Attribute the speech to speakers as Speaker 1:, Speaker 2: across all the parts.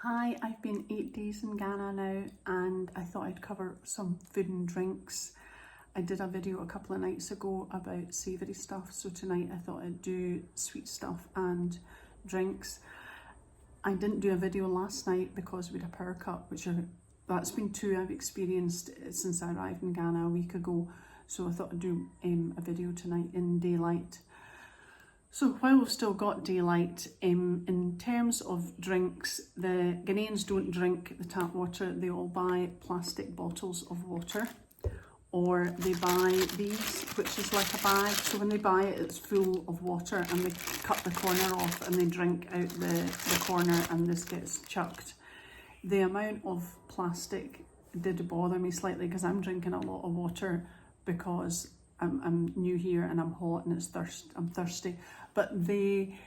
Speaker 1: Hi, I've been 8 days in Ghana now and I thought I'd cover some food and drinks. I did a video a couple of nights ago about savoury stuff, so tonight I thought I'd do sweet stuff and drinks. I didn't do a video last night because we had a power cut, that's been two I've experienced since I arrived in Ghana a week ago, so I thought I'd do a video tonight in daylight. So while we've still got daylight, in terms of drinks, the Ghanaians don't drink the tap water. They all buy plastic bottles of water, or they buy these, which is like a bag. So when they buy it, it's full of water and they cut the corner off and they drink out the corner and this gets chucked. The amount of plastic did bother me slightly because I'm drinking a lot of water because I'm new here and I'm hot and I'm thirsty. But they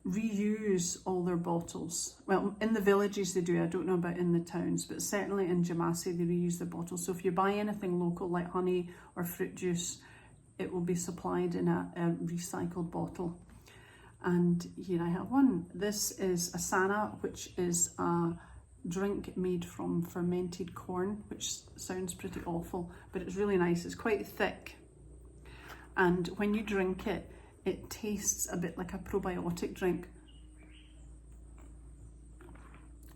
Speaker 1: reuse all their bottles. Well, in the villages they do, I don't know about in the towns, but certainly in Jamasi they reuse the bottles. So if you buy anything local like honey or fruit juice, it will be supplied in a recycled bottle. And here I have one. This is a sana, which is a drink made from fermented corn, which sounds pretty awful, but it's really nice. It's quite thick. And when you drink it, it tastes a bit like a probiotic drink.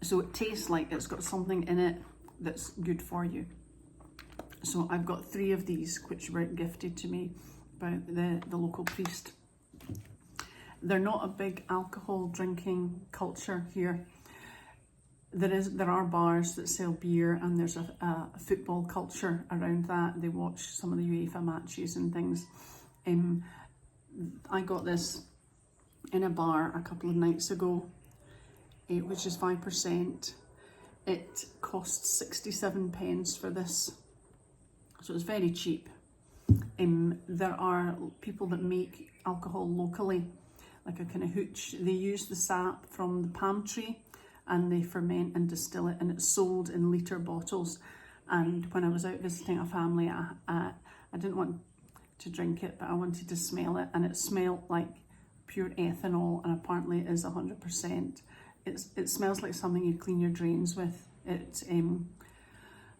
Speaker 1: So it tastes like it's got something in it that's good for you. So I've got 3 of these, which were gifted to me by the local priest. They're not a big alcohol drinking culture here. There are bars that sell beer and there's a football culture around that. They watch some of the UEFA matches and things. I got this in a bar a couple of nights ago, which is 5%. It costs 67 pence for this, so it's very cheap. There are people that make alcohol locally, like a kind of hooch. They use the sap from the palm tree and they ferment and distill it, and it's sold in litre bottles. And when I was out visiting a family, I didn't want to drink it, but I wanted to smell it, and it smelled like pure ethanol, and apparently it is 100%. It smells like something you clean your drains with.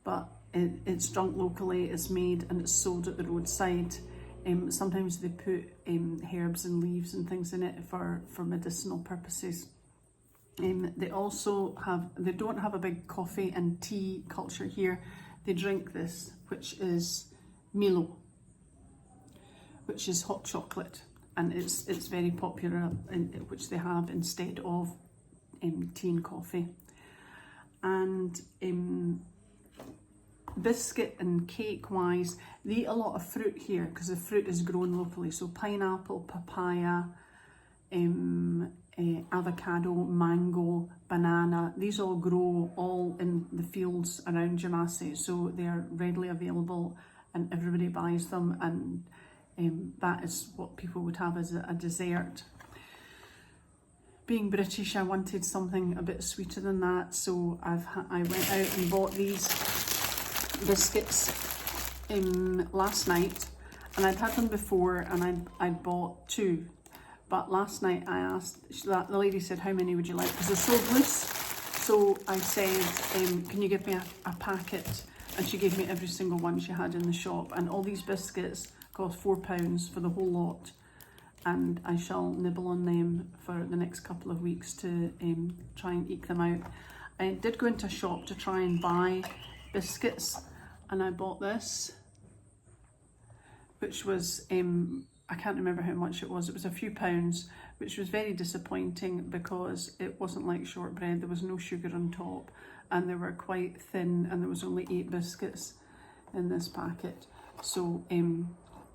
Speaker 1: But it's drunk locally, it's made and it's sold at the roadside. Sometimes they put herbs and leaves and things in it for medicinal purposes. They don't have a big coffee and tea culture here. They drink this, which is Milo, which is hot chocolate, and it's very popular, which they have instead of tea and coffee. And biscuit and cake wise, they eat a lot of fruit here because the fruit is grown locally. So pineapple, papaya, avocado, mango, banana, these all grow all in the fields around Jamasi, so they are readily available and everybody buys them, and that is what people would have as a dessert. Being British, I wanted something a bit sweeter than that, so I went out and bought these biscuits last night, and I'd had them before and I'd bought 2. But last night I asked, the lady said, how many would you like? Because they're so loose. So I said, can you give me a packet? And she gave me every single one she had in the shop. And all these biscuits cost £4 for the whole lot. And I shall nibble on them for the next couple of weeks to try and eke them out. I did go into a shop to try and buy biscuits, and I bought this, which was, I can't remember how much it was a few pounds, which was very disappointing because it wasn't like shortbread. There was no sugar on top and they were quite thin, and there was only 8 biscuits in this packet. So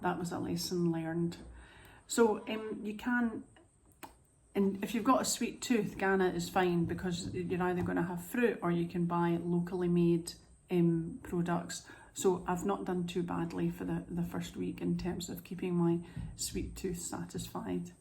Speaker 1: that was a lesson learned. So you can, and if you've got a sweet tooth, Ghana is fine because you're either going to have fruit or you can buy locally made products. So I've not done too badly for the first week in terms of keeping my sweet tooth satisfied.